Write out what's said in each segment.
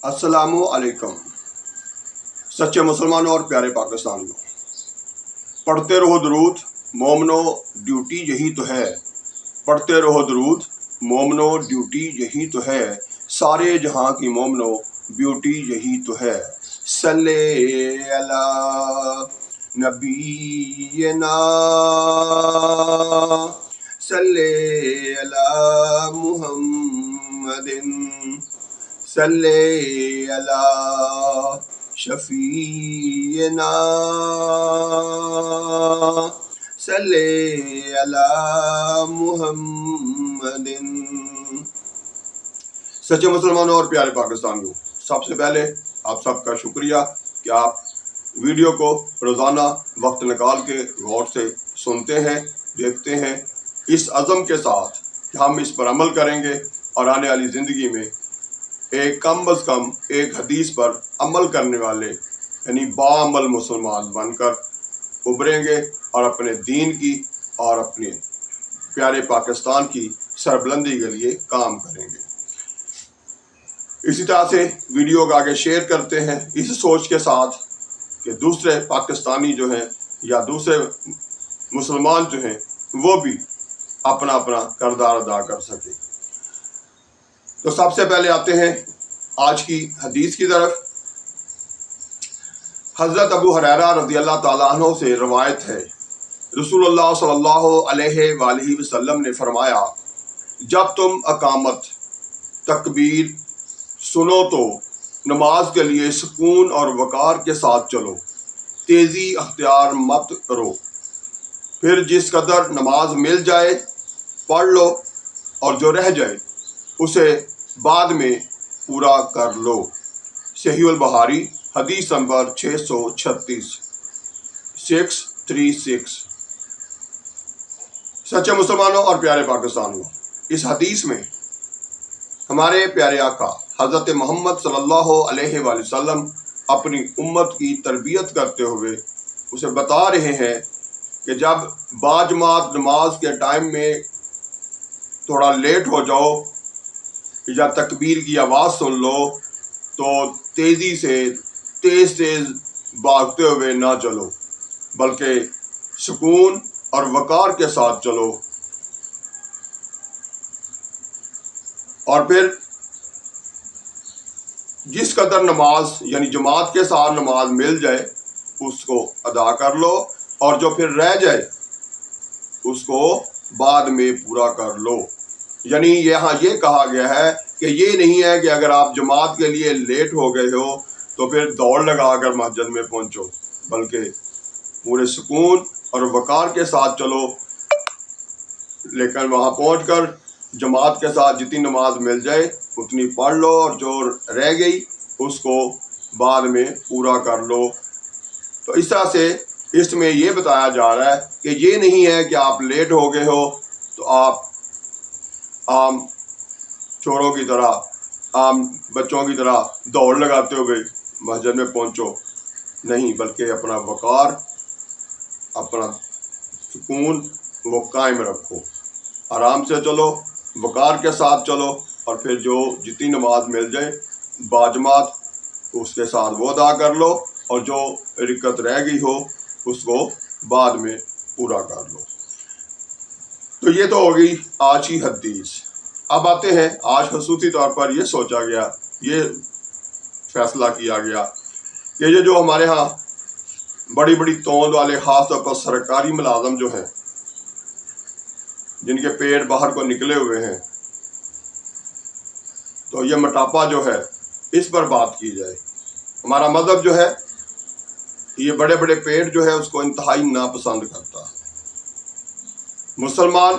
السلام علیکم سچے مسلمانوں اور پیارے پاکستانیوں، پڑھتے رہو درود مومنو، ڈیوٹی یہی تو ہے۔ پڑھتے رہو درود مومنو، ڈیوٹی یہی تو ہے۔ سارے جہاں کی مومنو، بیوٹی یہی تو ہے۔ صلی علی نبینا، صلی علی محمد، صلی علی شفیعنا، صلی علی محمد۔ سچے مسلمانوں اور پیارے پاکستانیوں، سب سے پہلے آپ سب کا شکریہ کہ آپ ویڈیو کو روزانہ وقت نکال کے غور سے سنتے ہیں، دیکھتے ہیں، اس عزم کے ساتھ کہ ہم اس پر عمل کریں گے اور آنے والی زندگی میں کم از کم ایک حدیث پر عمل کرنے والے یعنی باعمل مسلمان بن کر ابھریں گے اور اپنے دین کی اور اپنے پیارے پاکستان کی سربلندی کے لیے کام کریں گے۔ اسی طرح سے ویڈیو کو آگے شیئر کرتے ہیں اس سوچ کے ساتھ کہ دوسرے پاکستانی جو ہیں یا دوسرے مسلمان جو ہیں وہ بھی اپنا اپنا کردار ادا کر سکیں۔ تو سب سے پہلے آتے ہیں آج کی حدیث کی طرف۔ حضرت ابو ہریرہ رضی اللہ تعالیٰ عنہ سے روایت ہے، رسول اللہ صلی اللہ علیہ وآلہ وسلم نے فرمایا، جب تم اقامت تکبیر سنو تو نماز کے لیے سکون اور وقار کے ساتھ چلو، تیزی اختیار مت کرو۔ پھر جس قدر نماز مل جائے پڑھ لو، اور جو رہ جائے اسے بعد میں پورا کر لو۔ صحیح البخاری حدیث نمبر 636 636۔ سچے مسلمانوں اور پیارے پاکستانیوں، اس حدیث میں ہمارے پیارے آقا حضرت محمد صلی اللہ علیہ وآلہ وسلم اپنی امت کی تربیت کرتے ہوئے اسے بتا رہے ہیں کہ جب باجماعت نماز کے ٹائم میں تھوڑا لیٹ ہو جاؤ یا تکبیر کی آواز سن لو تو تیزی سے تیز بھاگتے ہوئے نہ چلو، بلکہ سکون اور وقار کے ساتھ چلو، اور پھر جس قدر نماز یعنی جماعت کے ساتھ نماز مل جائے اس کو ادا کر لو، اور جو پھر رہ جائے اس کو بعد میں پورا کر لو۔ یعنی یہاں یہ کہا گیا ہے کہ یہ نہیں ہے کہ اگر آپ جماعت کے لیے لیٹ ہو گئے ہو تو پھر دوڑ لگا کر مسجد میں پہنچو، بلکہ پورے سکون اور وقار کے ساتھ چلو، لیکن وہاں پہنچ کر جماعت کے ساتھ جتنی نماز مل جائے اتنی پڑھ لو، اور جو رہ گئی اس کو بعد میں پورا کر لو۔ تو اس طرح سے اس میں یہ بتایا جا رہا ہے کہ یہ نہیں ہے کہ آپ لیٹ ہو گئے ہو تو آپ عام چوروں کی طرح، عام بچوں کی طرح دوڑ لگاتے ہوئے مسجد میں پہنچو، نہیں، بلکہ اپنا وقار، اپنا سکون وہ قائم رکھو، آرام سے چلو، وقار کے ساتھ چلو، اور پھر جو جتنی نماز مل جائے باجماعت اس کے ساتھ وہ ادا کر لو، اور جو رکعت رہ گئی ہو اس کو بعد میں پورا کر لو۔ تو یہ تو ہوگی آج کی حدیث۔ اب آتے ہیں، آج خصوصی طور پر یہ سوچا گیا، یہ فیصلہ کیا گیا کہ یہ جو ہمارے ہاں بڑی بڑی توند والے، خاص طور پر سرکاری ملازم جو ہیں جن کے پیٹ باہر کو نکلے ہوئے ہیں، تو یہ موٹاپا جو ہے اس پر بات کی جائے۔ ہمارا مذہب جو ہے یہ بڑے بڑے پیٹ جو ہے اس کو انتہائی ناپسند کرتا ہے۔ مسلمان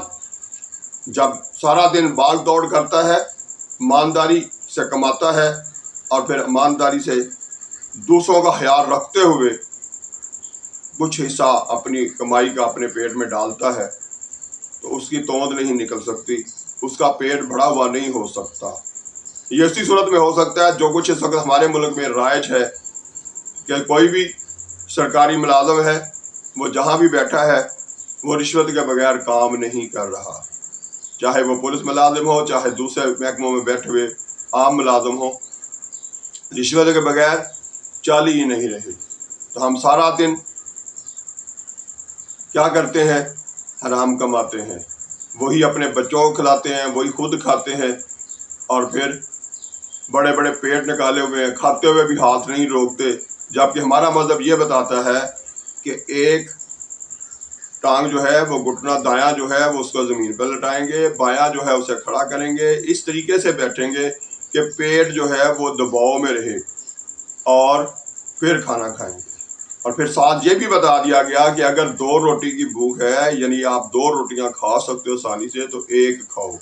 جب سارا دن بھاگ دوڑ کرتا ہے، ایمانداری سے کماتا ہے، اور پھر ایمانداری سے دوسروں کا خیال رکھتے ہوئے کچھ حصہ اپنی کمائی کا اپنے پیٹ میں ڈالتا ہے، تو اس کی توند نہیں نکل سکتی، اس کا پیٹ بڑا ہوا نہیں ہو سکتا۔ یہ اسی صورت میں ہو سکتا ہے جو کچھ اس وقت ہمارے ملک میں رائج ہے کہ کوئی بھی سرکاری ملازم ہے، وہ جہاں بھی بیٹھا ہے وہ رشوت کے بغیر کام نہیں کر رہا، چاہے وہ پولیس ملازم ہو، چاہے دوسرے محکموں میں بیٹھے ہوئے عام ملازم ہو۔ رشوت کے بغیر چال ہی نہیں رہے. تو ہم سارا دن کیا کرتے ہیں؟ حرام کماتے ہیں، وہی اپنے بچوں کو کھلاتے ہیں، وہی خود کھاتے ہیں، اور پھر بڑے بڑے پیٹ نکالے ہوئے ہیں، کھاتے ہوئے بھی ہاتھ نہیں روکتے. جبکہ ہمارا مذہب یہ بتاتا ہے کہ ایک ٹانگ جو ہے وہ گھٹنا دایاں جو ہے وہ اس کو زمین پر لٹائیں گے، بایاں جو ہے اسے کھڑا کریں گے، اس طریقے سے بیٹھیں گے کہ پیٹ جو ہے وہ دباؤ میں رہے، اور پھر کھانا کھائیں گے. اور پھر ساتھ یہ بھی بتا دیا گیا کہ اگر 2 روٹی کی بھوک ہے، یعنی آپ 2 روٹیاں کھا سکتے ہو آسانی سے، تو 1 کھاؤ.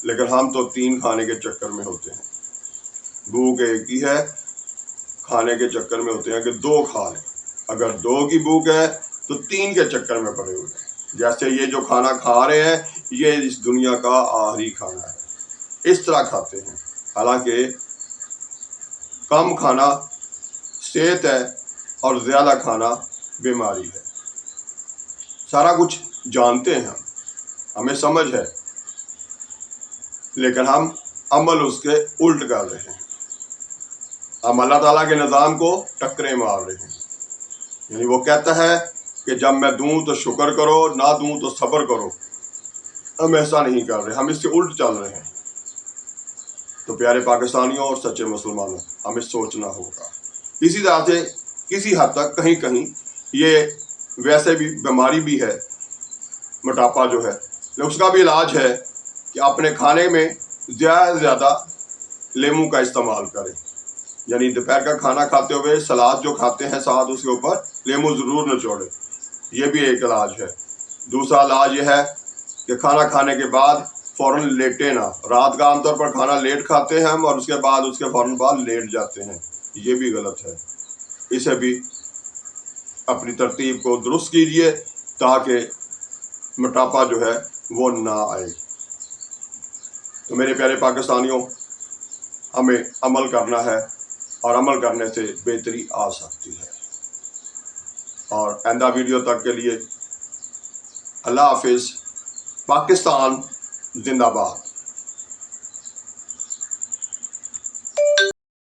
لیکن ہم تو 3 کھانے کے چکر میں ہوتے ہیں. بھوک ایک ہی ہے، کھانے کے چکر میں ہوتے ہیں کہ 2 کھا لیں. اگر 2 کی بھوک ہے تو 3 کے چکر میں پڑے ہوئے ہیں. جیسے یہ جو کھانا کھا رہے ہیں یہ اس دنیا کا آخری کھانا ہے، اس طرح کھاتے ہیں. حالانکہ کم کھانا صحت ہے اور زیادہ کھانا بیماری ہے. سارا کچھ جانتے ہیں ہمیں سمجھ ہے، لیکن ہم عمل اس کے الٹ کر رہے ہیں. ہم اللہ تعالیٰ کے نظام کو ٹکرے مار رہے ہیں. یعنی وہ کہتا ہے کہ جب میں دوں تو شکر کرو، نہ دوں تو صبر کرو. ہم ایسا نہیں کر رہے، ہم اس سے الٹ چل رہے ہیں. تو پیارے پاکستانیوں اور سچے مسلمانوں، ہمیں سوچنا ہوگا. اسی طرح سے کسی حد تک کہیں کہیں یہ ویسے بھی بیماری بھی ہے، موٹاپا جو ہے، اس کا بھی علاج ہے کہ اپنے کھانے میں زیادہ سے زیادہ لیموں کا استعمال کریں. یعنی دوپہر کا کھانا کھاتے ہوئے سلاد جو کھاتے ہیں ساتھ اس کے اوپر لیموں ضرور نچوڑیں. یہ بھی ایک علاج ہے. دوسرا علاج یہ ہے کہ کھانا کھانے کے بعد فوراً لیٹے نہ. رات کا عام طور پر کھانا لیٹ کھاتے ہیں ہم، اور اس کے فوراً بعد لیٹ جاتے ہیں. یہ بھی غلط ہے. اسے بھی اپنی ترتیب کو درست کیجیے تاکہ موٹاپا جو ہے وہ نہ آئے. تو میرے پیارے پاکستانیوں، ہمیں عمل کرنا ہے، اور عمل کرنے سے بہتری آ سکتی ہے. اور آئندہ ویڈیو تک کے لیے اللہ حافظ. پاکستان زندہ باد.